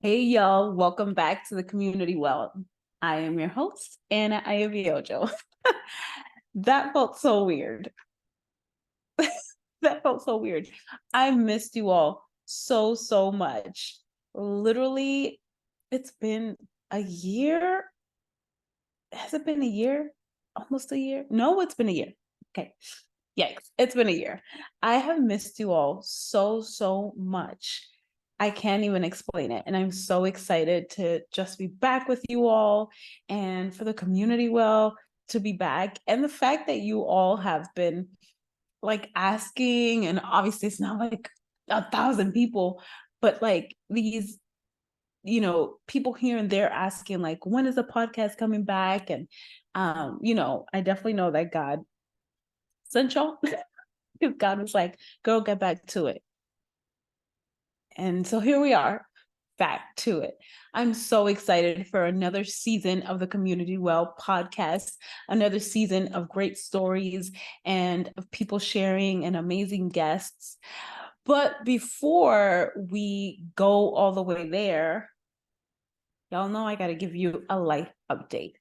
Hey y'all, welcome back to the Community Well. I am your host, Anna Ayaviojo. That felt so weird. That felt so weird. I missed you all so much. Literally, it's been a year. Has it been a year? Almost a year? No, it's been a year. Okay. Yikes. It's been a year. I have missed you all so much. I can't even explain it. And I'm so excited to just be back with you all and for the community well to be back. And the fact that you all have been like asking, and obviously it's not like 1,000 people, but like these, people here and there asking, like, when is the podcast coming back? And I definitely know that God sent y'all. Because God was like, girl, get back to it. And so here we are, back to it. I'm so excited for another season of the Community Well podcast, another season of great stories and of people sharing and amazing guests. But before we go all the way there, y'all know I got to give you a life update.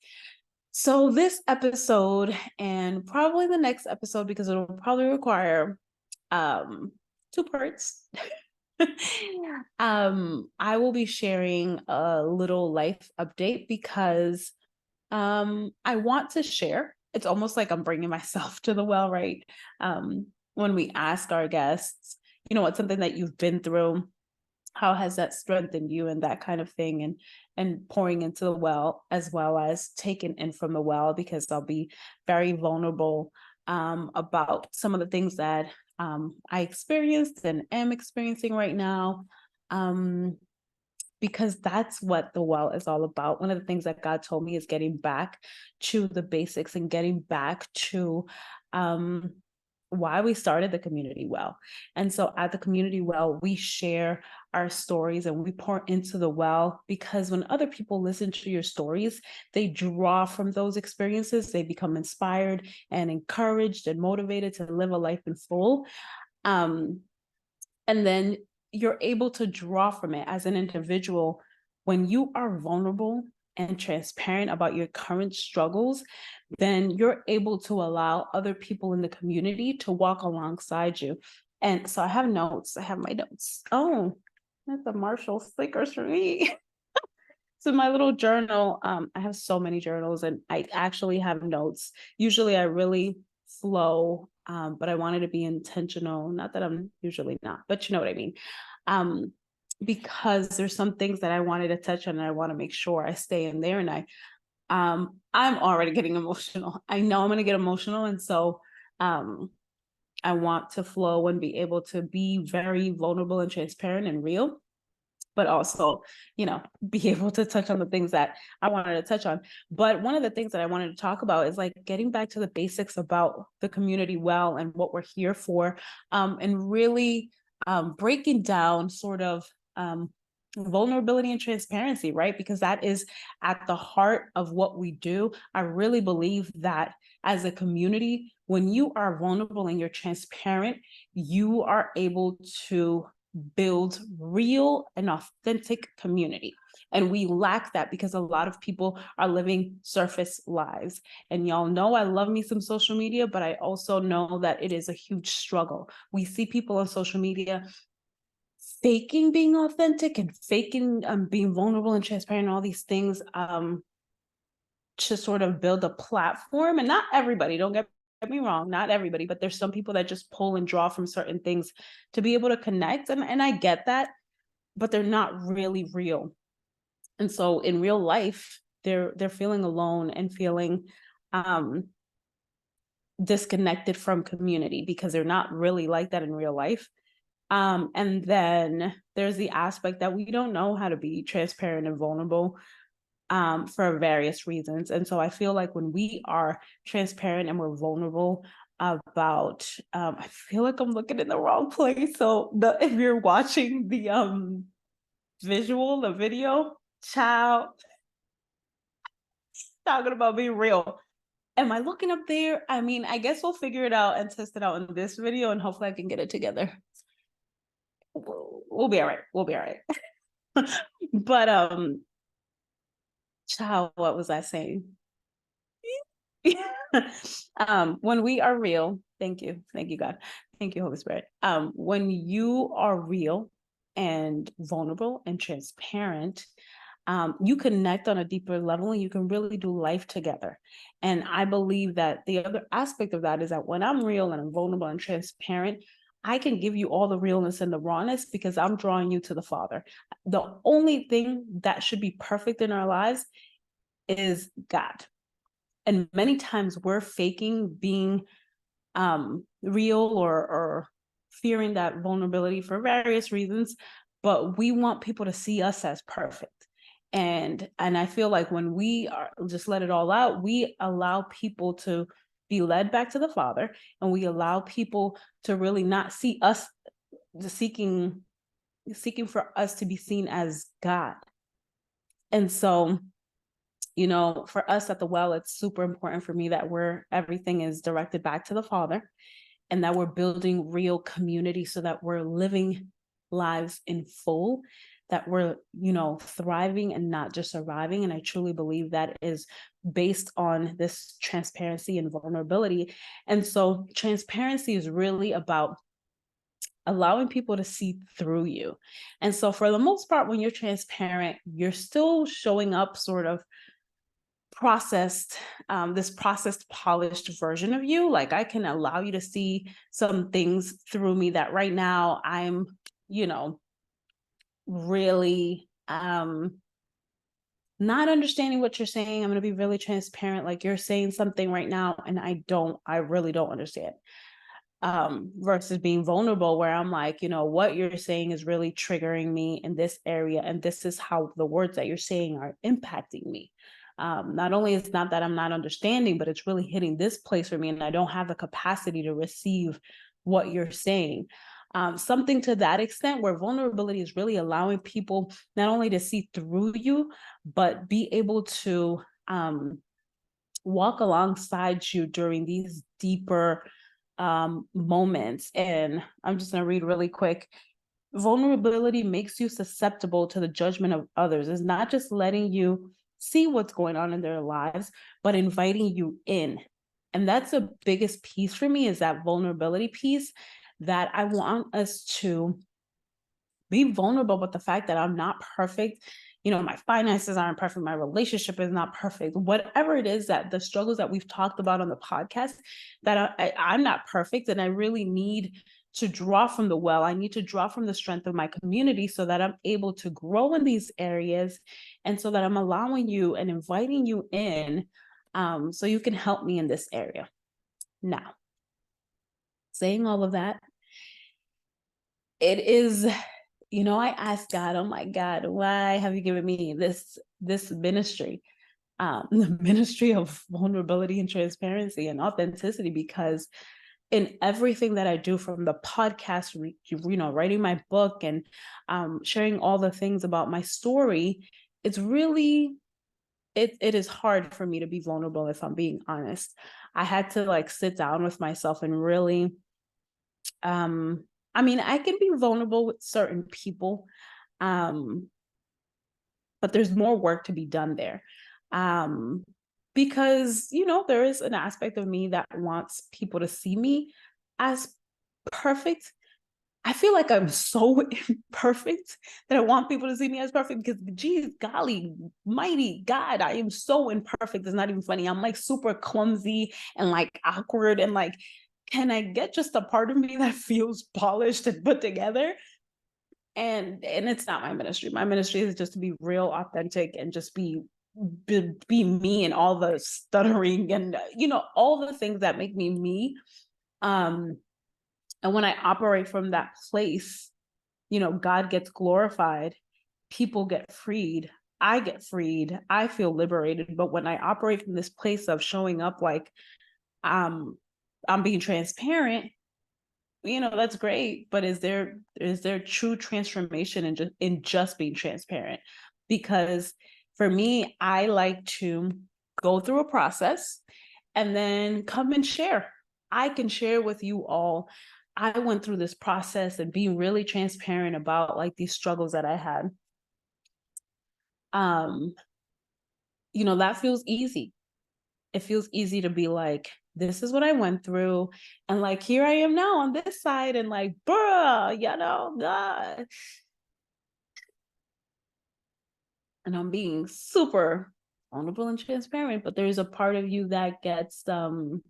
So this episode and probably the next episode, because it'll probably require two parts. I will be sharing a little life update because I want to share. It's almost like I'm bringing myself to the well, right? When we ask our guests, what's something that you've been through, how has that strengthened you, and that kind of thing, and pouring into the well as well as taking in from the well, because I'll be very vulnerable about some of the things that I experienced and am experiencing right now, because that's what the well is all about. One of the things that God told me is getting back to the basics and getting back to why we started the Community Well. And so at the Community Well, we share our stories and we pour into the well, because when other people listen to your stories, they draw from those experiences, they become inspired and encouraged and motivated to live a life in full. And then you're able to draw from it as an individual. When you are vulnerable and transparent about your current struggles, then you're able to allow other people in the community to walk alongside you. And so I have notes. I have my notes. Oh, that's the Marshall stickers for me. So my little journal, I have so many journals and I actually have notes. Usually I really flow, but I wanted to be intentional. Not that I'm usually not, but you know what I mean. Because there's some things that I wanted to touch on and I want to make sure I stay in there. And I'm already getting emotional. I know I'm going to get emotional. And so I want to flow and be able to be very vulnerable and transparent and real, but also, be able to touch on the things that I wanted to touch on. But one of the things that I wanted to talk about is like getting back to the basics about the Community Well and what we're here for, and really breaking down sort of vulnerability and transparency, right? Because that is at the heart of what we do. I really believe that as a community, when you are vulnerable and you're transparent, you are able to build real and authentic community. And we lack that because a lot of people are living surface lives. And y'all know I love me some social media, but I also know that it is a huge struggle. We see people on social media faking being authentic and faking being vulnerable and transparent, all these things to sort of build a platform. And not everybody, don't get me wrong, not everybody, but there's some people that just pull and draw from certain things to be able to connect. And I get that, but they're not really real. And so in real life, they're feeling alone and feeling disconnected from community because they're not really like that in real life. And then there's the aspect that we don't know how to be transparent and vulnerable for various reasons. And so I feel like when we are transparent and we're vulnerable about, I feel like I'm looking in the wrong place. So if you're watching the the video, child, talking about being real. Am I looking up there? I mean, I guess we'll figure it out and test it out in this video and hopefully I can get it together. We'll be all right. We'll be all right. But child, what was I saying? When we are real, thank you, God, thank you, Holy Spirit. When you are real and vulnerable and transparent, you connect on a deeper level and you can really do life together. And I believe that the other aspect of that is that when I'm real and I'm vulnerable and transparent, I can give you all the realness and the rawness because I'm drawing you to the Father. The only thing that should be perfect in our lives is God. And many times we're faking being real or fearing that vulnerability for various reasons, but we want people to see us as perfect. And I feel like when we are just let it all out, we allow people to be led back to the Father, and we allow people to really not see us seeking for us to be seen as God. And so, for us at the well, it's super important for me that everything is directed back to the Father, and that we're building real community so that we're living lives in full, that we're, thriving and not just surviving. And I truly believe that is based on this transparency and vulnerability. And so transparency is really about allowing people to see through you. And so for the most part, when you're transparent, you're still showing up sort of processed, this processed, polished version of you. Like, I can allow you to see some things through me that right now I'm, really not understanding what you're saying. I'm going to be really transparent. Like, you're saying something right now and I really don't understand. Versus being vulnerable, where I'm like, what you're saying is really triggering me in this area, and this is how the words that you're saying are impacting me. Not only it's not that I'm not understanding, but it's really hitting this place for me, and I don't have the capacity to receive what you're saying. Something to that extent, where vulnerability is really allowing people not only to see through you, but be able to walk alongside you during these deeper moments. And I'm just going to read really quick. Vulnerability makes you susceptible to the judgment of others. It's not just letting you see what's going on in their lives, but inviting you in. And that's the biggest piece for me, is that vulnerability piece, that I want us to be vulnerable with the fact that I'm not perfect. My finances aren't perfect. My relationship is not perfect. Whatever it is, that the struggles that we've talked about on the podcast, that I'm not perfect. And I really need to draw from the well. I need to draw from the strength of my community so that I'm able to grow in these areas. And so that I'm allowing you and inviting you in, so you can help me in this area. Now, saying all of that, it is, I asked God, oh my God, why have you given me this ministry, the ministry of vulnerability and transparency and authenticity? Because in everything that I do, from the podcast, writing my book, and sharing all the things about my story, it's really, it is hard for me to be vulnerable, if I'm being honest. I had to sit down with myself and really, I can be vulnerable with certain people, but there's more work to be done there. Because, there is an aspect of me that wants people to see me as perfect. I feel like I'm so imperfect that I want people to see me as perfect, because, geez, golly, mighty God, I am so imperfect. It's not even funny. I'm super clumsy and awkward, and can I get just a part of me that feels polished and put together? And it's not my ministry. My ministry is just to be real, authentic, and just be me, and all the stuttering and all the things that make me. And when I operate from that place, God gets glorified, people get freed, I get freed, I feel liberated. But when I operate from this place of showing up I'm being transparent, that's great, but is there true transformation in just being transparent? Because for me, I like to go through a process and then come and share. I can share with you all, I went through this process, and being really transparent about these struggles that I had. That feels easy. It feels easy to be like, this is what I went through, and like, here I am now on this side, and like, bruh, and I'm being super vulnerable and transparent, but there's a part of you that gets it's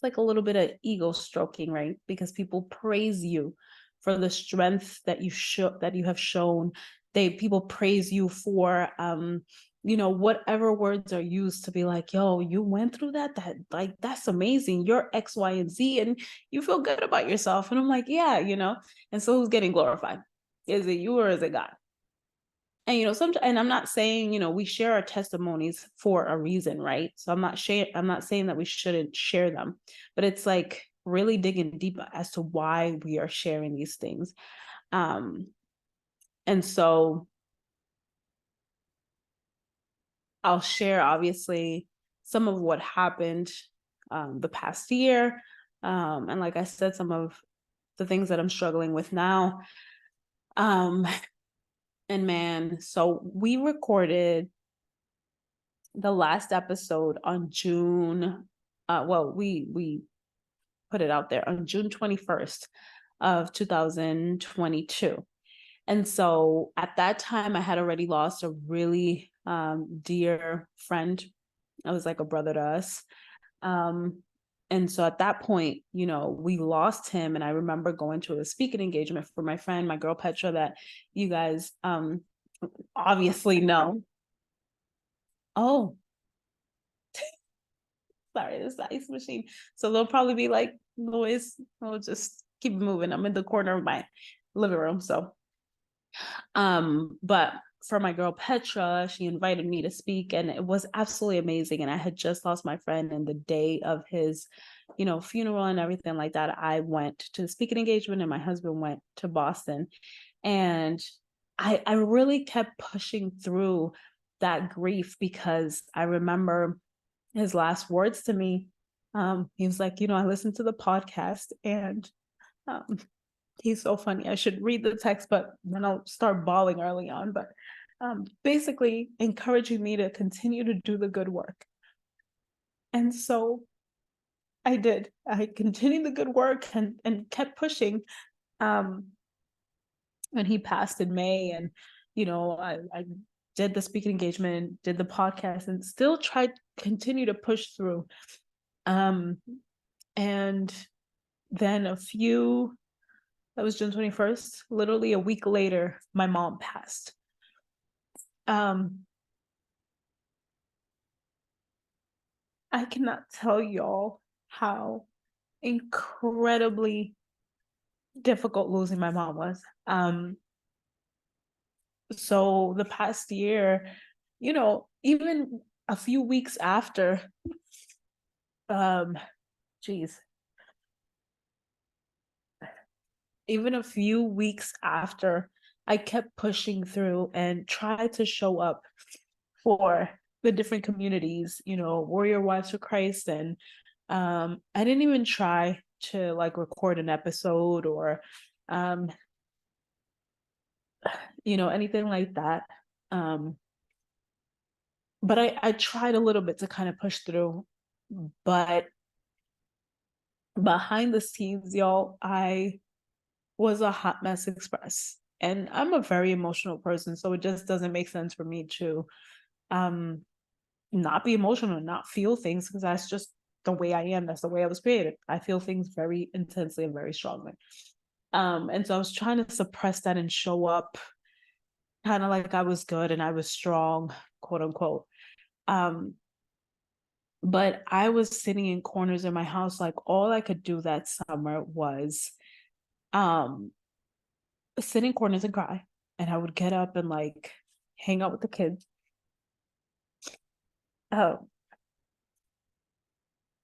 like a little bit of ego stroking, right? Because people praise you for the strength that you have shown. People praise you for whatever words are used to be like, yo, you went through that, that's amazing. You're X, Y, and Z, and you feel good about yourself. And I'm like, yeah. And so who's getting glorified? Is it you or is it God? And and I'm not saying we share our testimonies for a reason, right? So I'm not saying that we shouldn't share them, but it's like really digging deep as to why we are sharing these things. And so I'll share obviously some of what happened the past year, and like I said, some of the things that I'm struggling with now. And man, so we recorded the last episode on June. We put it out there on June 21st of 2022. And so at that time, I had already lost a really dear friend. I was like a brother to us. And so at that point, we lost him. And I remember going to a speaking engagement for my friend, my girl Petra, that you guys obviously know. Oh, sorry, it's the ice machine. So there'll probably be like noise. I'll just keep moving. I'm in the corner of my living room. So, but for my girl Petra, she invited me to speak, and it was absolutely amazing. And I had just lost my friend, and the day of his, funeral and everything like that, I went to the speaking engagement, and my husband went to Boston, and I really kept pushing through that grief because I remember his last words to me. He was like, I listened to the podcast, and um, he's so funny. I should read the text, but then I'll start bawling early on. But basically encouraging me to continue to do the good work. And so I did. I continued the good work and kept pushing. When he passed in May, and I did the speaking engagement, did the podcast, and still tried continue to push through. And then that was June 21st, literally a week later, my mom passed. I cannot tell y'all how incredibly difficult losing my mom was. So the past year, even a few weeks after, geez, even a few weeks after, I kept pushing through and tried to show up for the different communities, Warrior Wives for Christ. And I didn't even try to like record an episode or anything like that. But I tried a little bit to kind of push through. But behind the scenes, y'all, I was a hot mess express. And I'm a very emotional person, so it just doesn't make sense for me to not be emotional, not feel things, because that's just the way I am. That's the way I was created. I feel things very intensely and very strongly. And so I was trying to suppress that and show up kind of like I was good and I was strong, quote unquote. But I was sitting in corners in my house, like all I could do that summer was sit in corners and cry. And I would get up and like hang out with the kids. But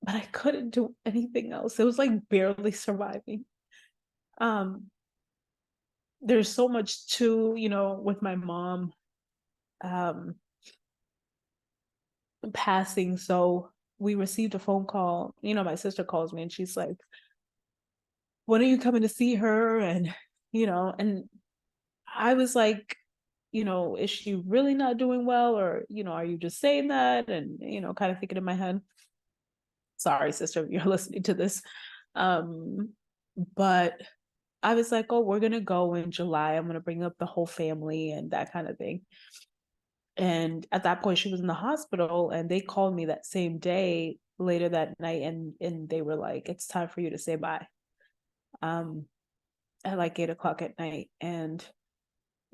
I couldn't do anything else. It was like barely surviving. There's so much too, with my mom passing. So we received a phone call. My sister calls me and she's like, when are you coming to see her? And and I was like, is she really not doing well, or are you just saying that? And kind of thinking in my head, sorry sister if you're listening to this. But I was like, oh, we're gonna go in July, I'm gonna bring up the whole family and that kind of thing. And at that point she was in the hospital, and they called me that same day later that night, and they were like, it's time for you to say bye, um at like 8 o'clock at night. And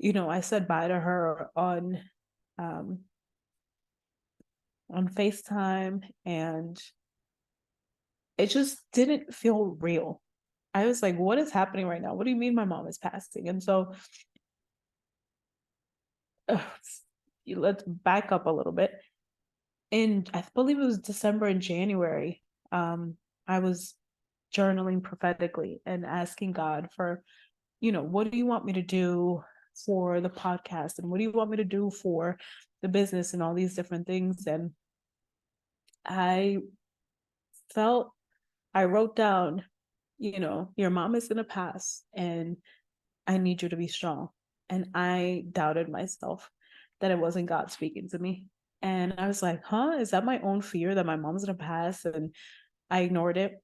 I said bye to her um on FaceTime, and it just didn't feel real. I was like, what is happening right now? What do you mean my mom is passing? And so uh, let's back up a little bit. In, I believe it was December and January, I was journaling prophetically and asking God for, what do you want me to do for the podcast? And what do you want me to do for the business and all these different things? And I felt, I wrote down, your mom is going to pass and I need you to be strong. And I doubted myself that it wasn't God speaking to me. And I was like, huh, is that my own fear that my mom's going to pass? And I ignored it.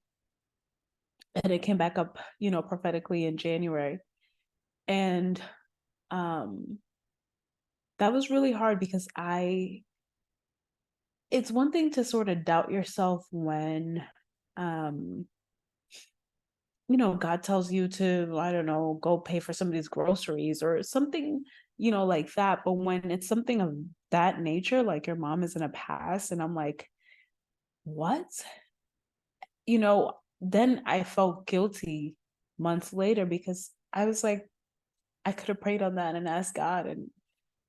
And it came back up, prophetically in January. And um that was really hard because it's one thing to sort of doubt yourself when um God tells you to, I don't know, go pay for somebody's groceries or something, like that. But when it's something of that nature, like your mom is in a pass, and I'm like, what? Then I felt guilty months later because I was like, I could have prayed on that and asked God. And,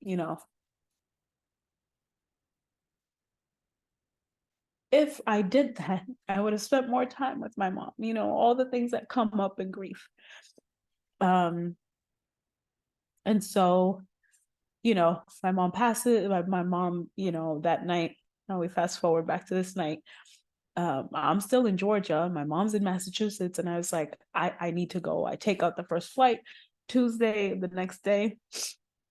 you know, if I did that, I would have spent more time with my mom, all the things that come up in grief. Um, and so, my mom passes, my mom, that night, now we fast forward back to this night. I'm still in Georgia, my mom's in Massachusetts, and I was like, I need to go. I take out the first flight Tuesday, the next day,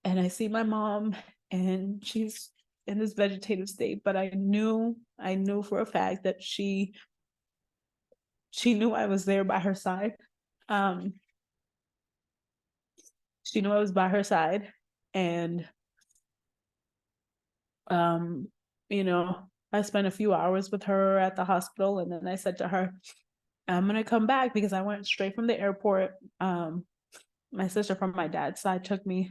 and I see my mom, and she's in this vegetative state, but I knew for a fact that she knew I was there by her side. Um, she knew I was by her side, and um, I spent a few hours with her at the hospital, and then I said to her, I'm gonna come back because I went straight from the airport. My sister from my dad's side picked me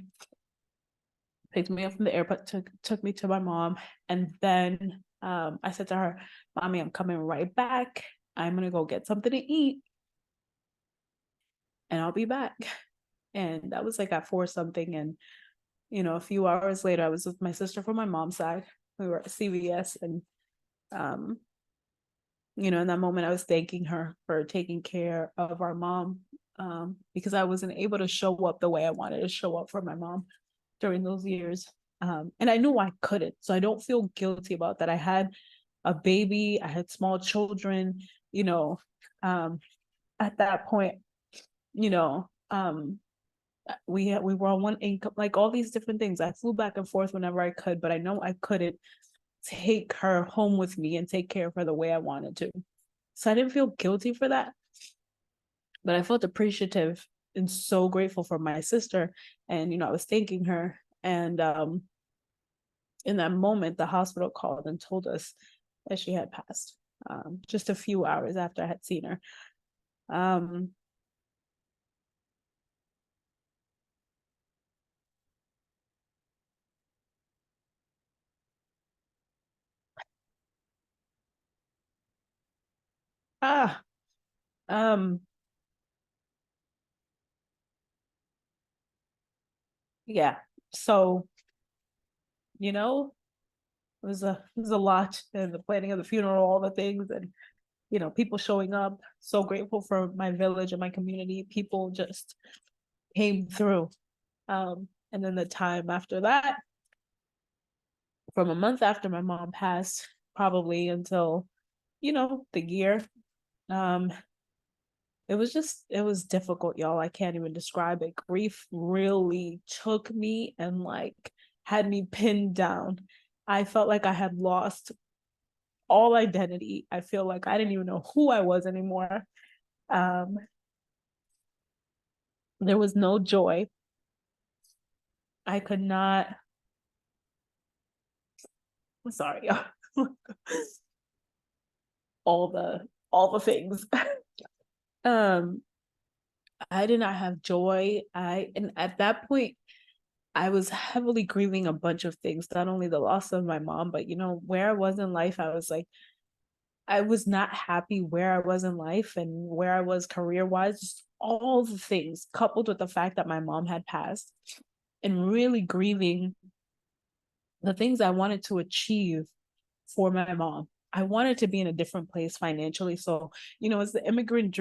up from the airport, took me to my mom, and then I said to her, Mommy, I'm coming right back. I'm gonna go get something to eat, and I'll be back. And that was like at 4 something, and a few hours later, I was with my sister from my mom's side. We were at CVS, and um, in that moment, I was thanking her for taking care of our mom, because I wasn't able to show up the way I wanted to show up for my mom during those years. And I knew I couldn't, so I don't feel guilty about that. I had a baby, I had small children, you know, um, at that point, you know, um, we were on one income, like all these different things. I flew back and forth whenever I could, but I know I couldn't take her home with me and take care of her the way I wanted to. So I didn't feel guilty for that, but I felt appreciative and so grateful for my sister. And I was thanking her. And in that moment, the hospital called and told us that she had passed, just a few hours after I had seen her. Um, ah, um, yeah. So, it was a lot, and the planning of the funeral, all the things, and people showing up. So grateful for my village and my community. People just came through. And then the time after that, from a month after my mom passed, probably until the year, um, it was difficult, y'all. I can't even describe it. Grief really took me and like had me pinned down. I felt like I had lost all identity. I feel like I didn't even know who I was anymore. Um, there was no joy. I could not, I'm sorry, all the things. um, I did not have joy. And at that point, I was heavily grieving a bunch of things, not only the loss of my mom, but where I was in life, I was like, I was not happy where I was in life and where I was career wise, just all the things coupled with the fact that my mom had passed and really grieving the things I wanted to achieve for my mom. I wanted to be in a different place financially. So, it's the immigrant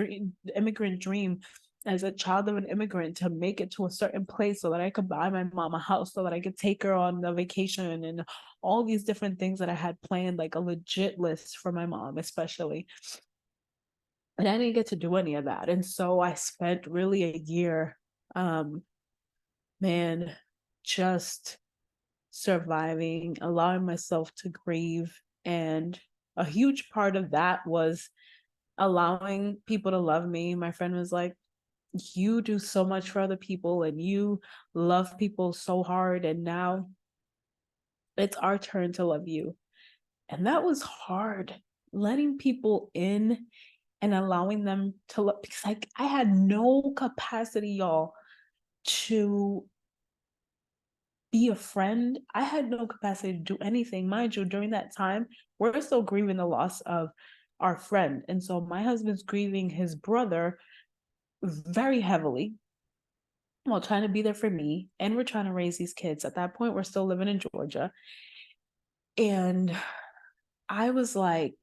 dream as a child of an immigrant to make it to a certain place so that I could buy my mom a house, so that I could take her on a vacation and all these different things that I had planned, like a legit list for my mom, especially. And I didn't get to do any of that. And so I spent really a year, um, man, just surviving, allowing myself to grieve. And a huge part of that was allowing people to love me. My friend was like, you do so much for other people and you love people so hard. And now it's our turn to love you. And that was hard, letting people in and allowing them to love, because I had no capacity, y'all, to be a friend. I had no capacity to do anything. Mind you, during that time, we're still grieving the loss of our friend. And so my husband's grieving his brother very heavily while trying to be there for me. And we're trying to raise these kids. At that point, we're still living in Georgia. And I was like,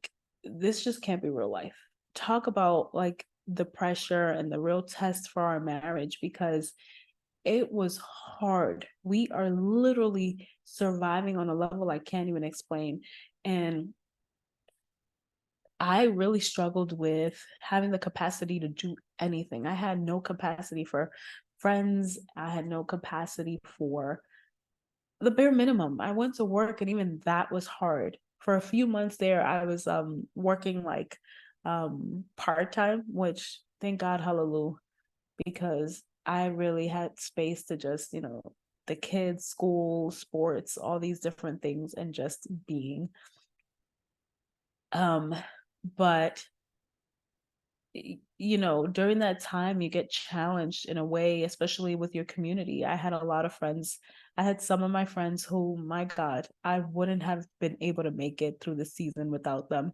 this just can't be real life. Talk about like the pressure and the real test for our marriage, because it was hard. We are literally surviving on a level I can't even explain. And I really struggled with having the capacity to do anything. I had no capacity for friends. I had no capacity for the bare minimum. I went to work and even that was hard. For a few months there, I was working like part-time, which thank God, hallelujah, because I really had space to just, the kids, school, sports, all these different things, and just being. But during that time, you get challenged in a way, especially with your community. I had a lot of friends. I had some of my friends who, my God, I wouldn't have been able to make it through the season without them.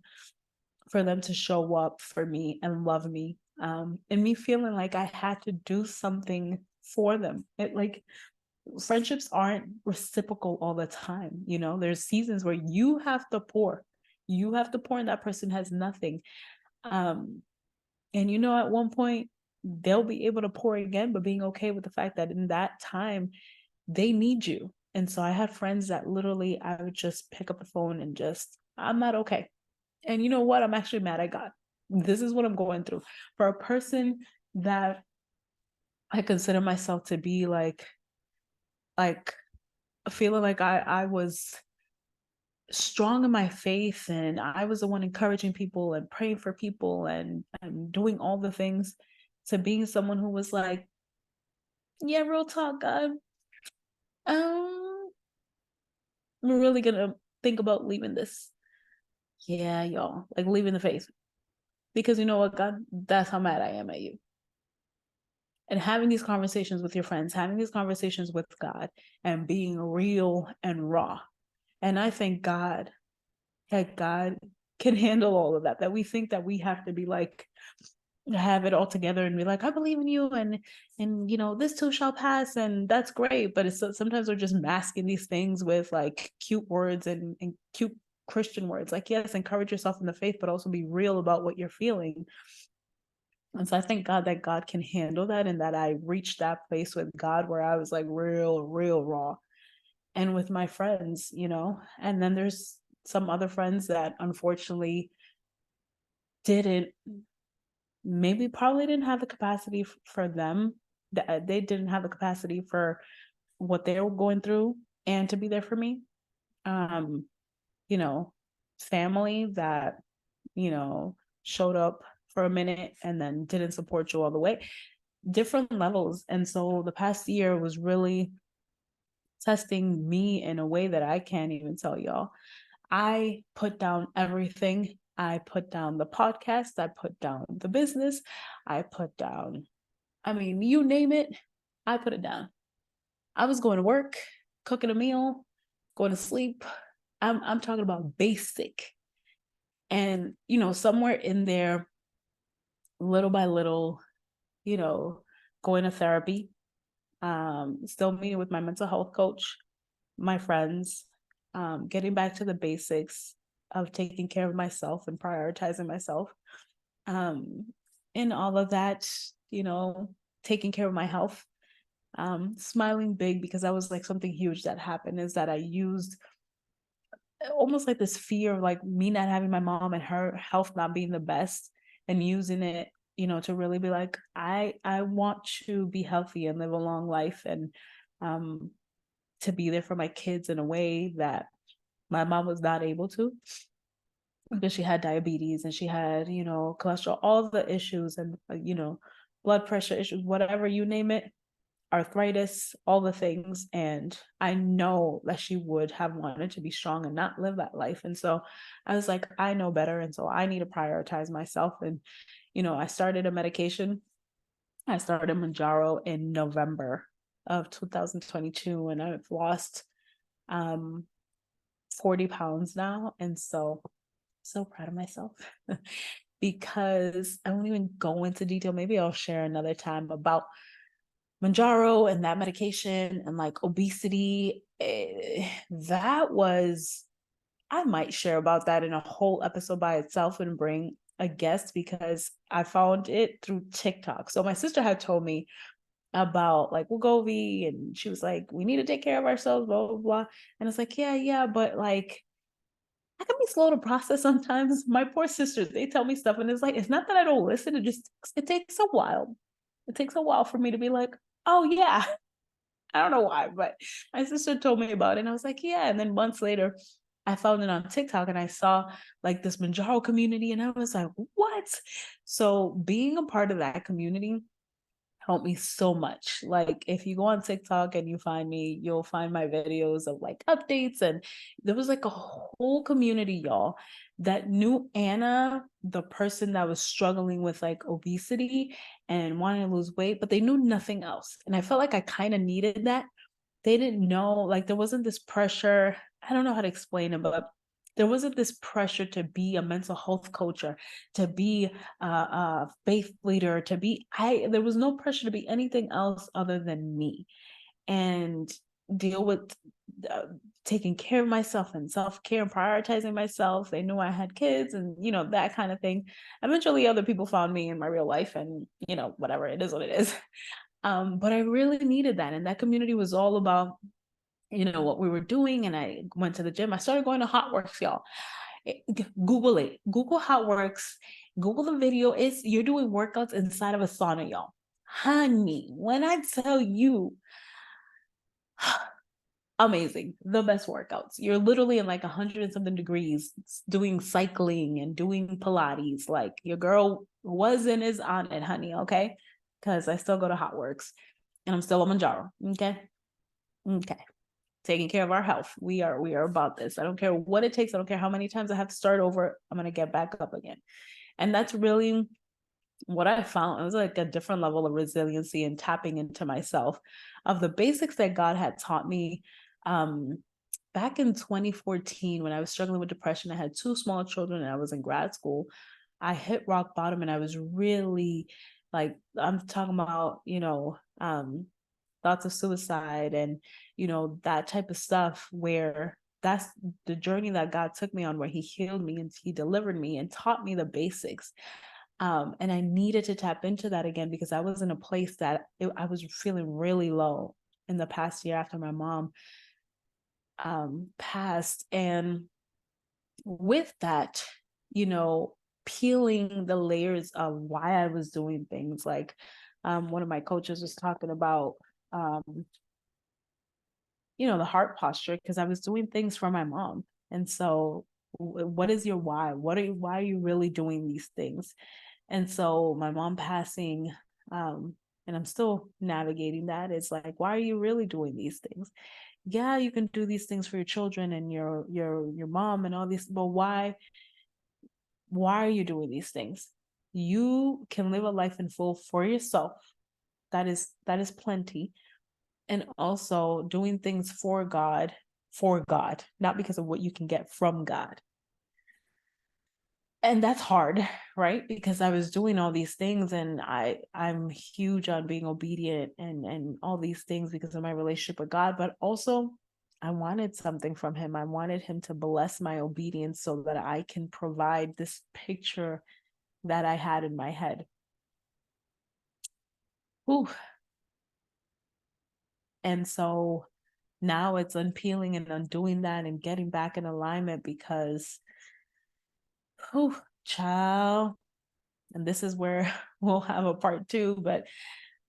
For them to show up for me and love me, and me feeling like I had to do something for them. It like friendships aren't reciprocal all the time. There's seasons where you have to pour. You have to pour, and that person has nothing. Um, and at one point they'll be able to pour again, but being okay with the fact that in that time they need you. And so I had friends that literally I would just pick up the phone and just, I'm not okay. And you know what? I'm actually mad at God. This is what I'm going through. For a person that I consider myself to be like feeling like I was strong in my faith and I was the one encouraging people and praying for people and doing all the things, to being someone who was like, yeah, real talk, God, I'm really gonna think about leaving this. Yeah, y'all, like leaving the faith. Because you know what, God, that's how mad I am at you. And having these conversations with your friends, having these conversations with God, and being real and raw. And I thank God that God can handle all of that, that we think that we have to be like, have it all together and be like, I believe in you, and this too shall pass, and that's great. But it's sometimes we're just masking these things with like cute words and cute Christian words. Like, yes, encourage yourself in the faith, but also be real about what you're feeling. And so I thank God that God can handle that, and that I reached that place with God where I was like real raw. And with my friends, and then there's some other friends that unfortunately didn't maybe probably didn't have the capacity for them. They didn't have the capacity for what they were going through and to be there for me. Um, you know, family that, you know, showed up for a minute and then didn't support you all the way, different levels. And so the past year was really testing me in a way that I can't even tell y'all. I put down everything. I put down the podcast. I put down the business. I put down, I mean, you name it, I put it down. I was going to work, cooking a meal, going to sleep. I'm talking about basic. And, you know, somewhere in there, little by little, you know, going to therapy, still meeting with my mental health coach, my friends, getting back to the basics of taking care of myself and prioritizing myself. Um, in all of that, you know, taking care of my health, smiling big, because that was like something huge that happened, is that I used almost like this fear of like me not having my mom and her health not being the best, and using it, you know, to really be like, I want to be healthy and live a long life, and um to be there for my kids in a way that my mom was not able to, because she had diabetes and she had, you know, cholesterol, all the issues, and you know, blood pressure issues, whatever you name it, arthritis, all the things. And I know that she would have wanted to be strong and not live that life. And so I was like, I know better. And so I need to prioritize myself. And, you know, I started a medication. I started Manjaro in November of 2022, and I've lost um 40 pounds now. And so proud of myself. Because I won't even go into detail. Maybe I'll share another time about Manjaro and that medication and like obesity. That was, I might share about that in a whole episode by itself and bring a guest, because I found it through TikTok. So my sister had told me about like Wegovy, and she was like, we need to take care of ourselves, blah, blah, blah. And it's like, yeah, but like, I can be slow to process sometimes. My poor sisters, they tell me stuff, and it's like, it's not that I don't listen, it takes a while. It takes a while for me to be like, oh yeah. I don't know why, but my sister told me about it, and I was like, yeah. And then months later, I found it on TikTok, and I saw like this Manjaro community, and I was like, what? So being a part of that community helped me so much. Like if you go on TikTok and you find me, you'll find my videos of like updates. And there was like a whole community, y'all, that knew Anna, the person that was struggling with like obesity and wanting to lose weight, but they knew nothing else. And I felt like I kind of needed that. They didn't know, like there wasn't this pressure. I don't know how to explain it, but there wasn't this pressure to be a mental health coach, or to be a faith leader, to be, there was no pressure to be anything else other than me, and deal with uh, taking care of myself and self-care and prioritizing myself. They knew I had kids and, you know, that kind of thing. Eventually other people found me in my real life, and, you know, whatever, it is what it is. But I really needed that. And that community was all about, you know, what we were doing. And I went to the gym. I started going to Hot Works, y'all. Google it. Google Hot Works. Google the video. You're doing workouts inside of a sauna, y'all. Honey, when I tell you, amazing, the best workouts. You're literally in like 100 and something degrees doing cycling and doing Pilates. Like your girl was and is on it, honey. Okay. Because I still go to Hot Works and I'm still on Manjaro. Okay. Okay. Taking care of our health. We are about this. I don't care what it takes. I don't care how many times I have to start over. I'm going to get back up again. And that's really what I found. It was like a different level of resiliency and tapping into myself, of the basics that God had taught me. Back in 2014, when I was struggling with depression, I had two small children and I was in grad school. I hit rock bottom, and I was really like, I'm talking about, you know, thoughts of suicide and, you know, that type of stuff, where that's the journey that God took me on, where he healed me and he delivered me and taught me the basics. And I needed to tap into that again, because I was in a place that I was feeling really low in the past year after my mom passed. And with that, you know, peeling the layers of why I was doing things. Like one of my coaches was talking about the heart posture, because I was doing things for my mom. And so what is your why? Why are you really doing these things? And so my mom passing, and I'm still navigating that. It's like, why are you really doing these things? Yeah, you can do these things for your children and your mom and all these, but why are you doing these things? You can live a life in full for yourself. That is plenty. And also doing things for God, not because of what you can get from God. And that's hard, right? Because I was doing all these things, and I'm huge on being obedient and all these things because of my relationship with God, but also I wanted something from him. I wanted him to bless my obedience so that I can provide this picture that I had in my head. Ooh. And so now it's unpeeling and undoing that and getting back in alignment, because child, and this is where we'll have a part 2, but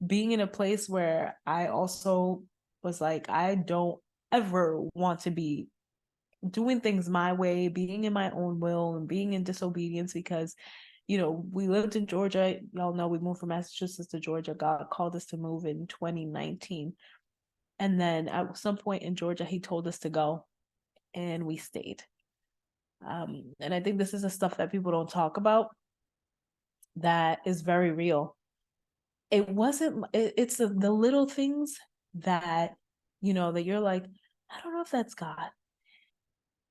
being in a place where I also was like, I don't ever want to be doing things my way, being in my own will and being in disobedience, because we lived in Georgia. Y'all know we moved from Massachusetts to Georgia. God called us to move in 2019. And then at some point in Georgia, he told us to go, and we stayed. And I think this is the stuff that people don't talk about that is very real. It's the little things that, that you're like, I don't know if that's God.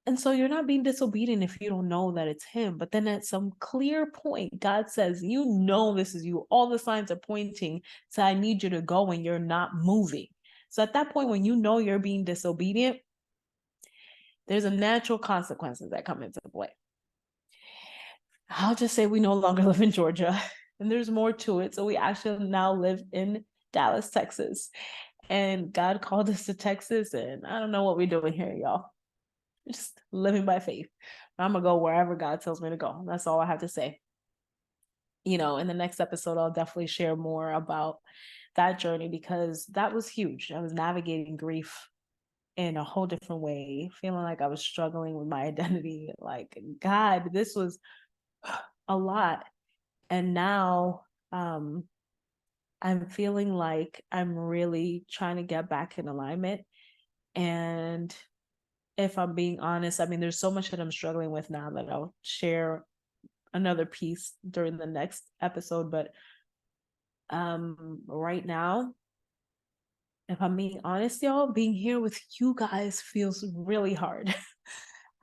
And so you're not being disobedient if you don't know that it's him. But then at some clear point, God says, this is you. All the signs are pointing. So I need you to go, and you're not moving. So at that point, when you know you're being disobedient, there's a natural consequences that come into play. I'll just say we no longer live in Georgia, and there's more to it. So we actually now live in Dallas, Texas. And God called us to Texas, and I don't know what we're doing here, y'all. Just living by faith. I'm going to go wherever God tells me to go. That's all I have to say. In the next episode, I'll definitely share more about that journey, because that was huge. I was navigating grief in a whole different way, feeling like I was struggling with my identity. Like, God, this was a lot. And now I'm feeling like I'm really trying to get back in alignment. And if I'm being honest, I mean, there's so much that I'm struggling with now that I'll share another piece during the next episode. But right now, if I'm being honest, y'all, being here with you guys feels really hard.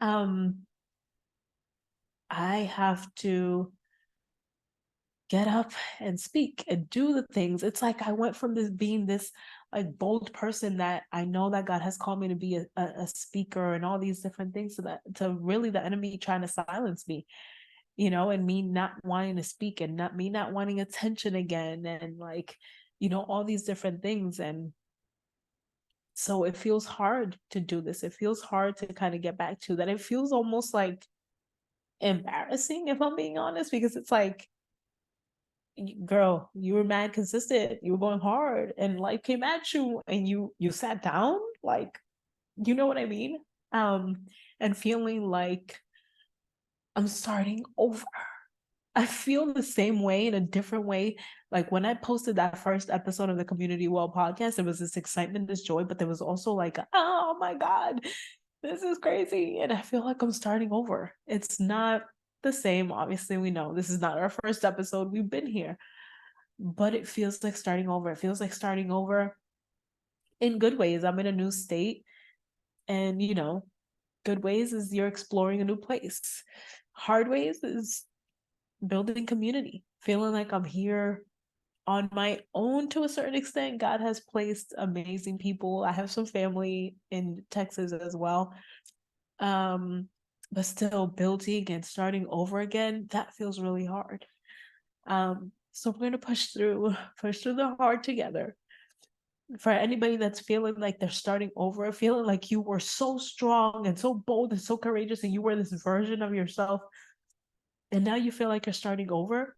I have to get up and speak and do the things. It's like I went from being this like bold person that I know that God has called me to be a speaker and all these different things, to really the enemy trying to silence me, and me not wanting to speak, and not wanting attention again, and like, all these different things. And so it feels hard to do this. It feels hard to kind of get back to that. It feels almost like embarrassing, if I'm being honest, because it's like, girl, you were mad consistent, you were going hard, and life came at you, and you sat down, like, you know what I mean? And feeling like I'm starting over. I feel the same way in a different way. Like when I posted that first episode of the Community Well podcast, there was this excitement, this joy, but there was also like, oh my God, this is crazy. And I feel like I'm starting over. It's not the same. Obviously, we know this is not our first episode. We've been here, but it feels like starting over. It feels like starting over in good ways. I'm in a new state, and good ways is you're exploring a new place. Hard ways is building community, feeling like I'm here on my own to a certain extent. God has placed amazing people. I have some family in Texas as well. But still building and starting over again, that feels really hard. So we're going to push through the hard together. For anybody that's feeling like they're starting over, feeling like you were so strong and so bold and so courageous, and you were this version of yourself and now you feel like you're starting over.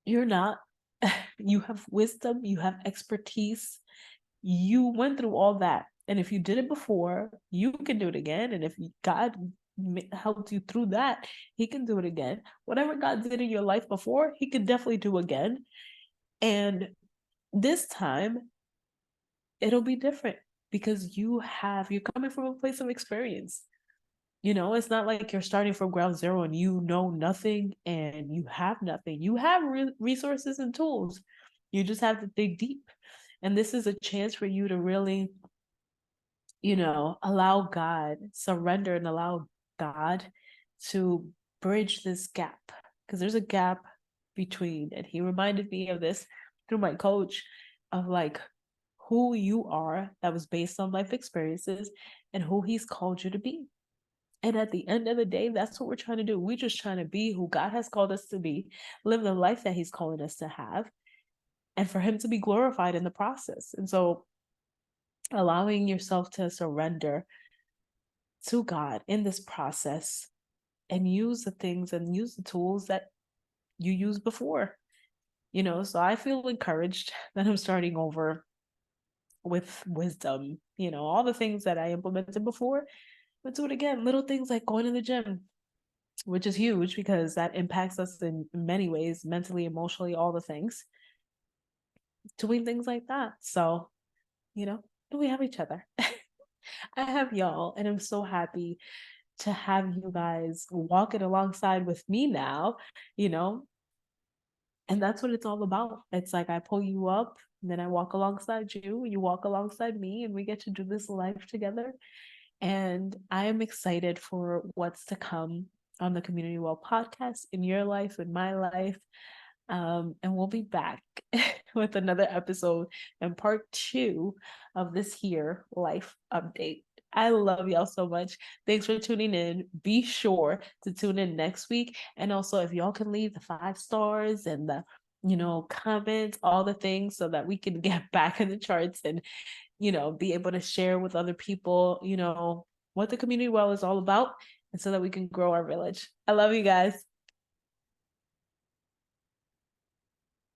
You're not. You have wisdom, you have expertise, you went through all that. And if you did it before, you can do it again. And if God helped you through that, he can do it again. Whatever God did in your life before, he can definitely do again. And this time, it'll be different because you're coming from a place of experience. It's not like you're starting from ground zero and you know nothing and you have nothing. You have resources and tools. You just have to dig deep. And this is a chance for you to really, allow God, surrender and allow God to bridge this gap. Because there's a gap between, and he reminded me of this through my coach, of like who you are that was based on life experiences and who he's called you to be. And at the end of the day, that's what we're trying to do. We're just trying to be who God has called us to be, live the life that he's calling us to have, and for him to be glorified in the process. And so allowing yourself to surrender to God in this process and use the things and use the tools that you used before. So I feel encouraged that I'm starting over with wisdom, all the things that I implemented before, but do it again. Little things like going to the gym, which is huge because that impacts us in many ways, mentally, emotionally, all the things. Doing things like that. So, we have each other. I have y'all, and I'm so happy to have you guys walking alongside with me now, and that's what it's all about. It's like I pull you up, and then I walk alongside you, you walk alongside me, and we get to do this life together. And I am excited for what's to come on the Community Well podcast, in your life, in my life. And we'll be back with another episode and part 2 of this here life update. I love y'all so much. Thanks for tuning in. Be sure to tune in next week. And also, if y'all can leave the 5 stars and the comments, all the things, so that we can get back in the charts and be able to share with other people what the Community Well is all about, and so that we can grow our village. I love you guys.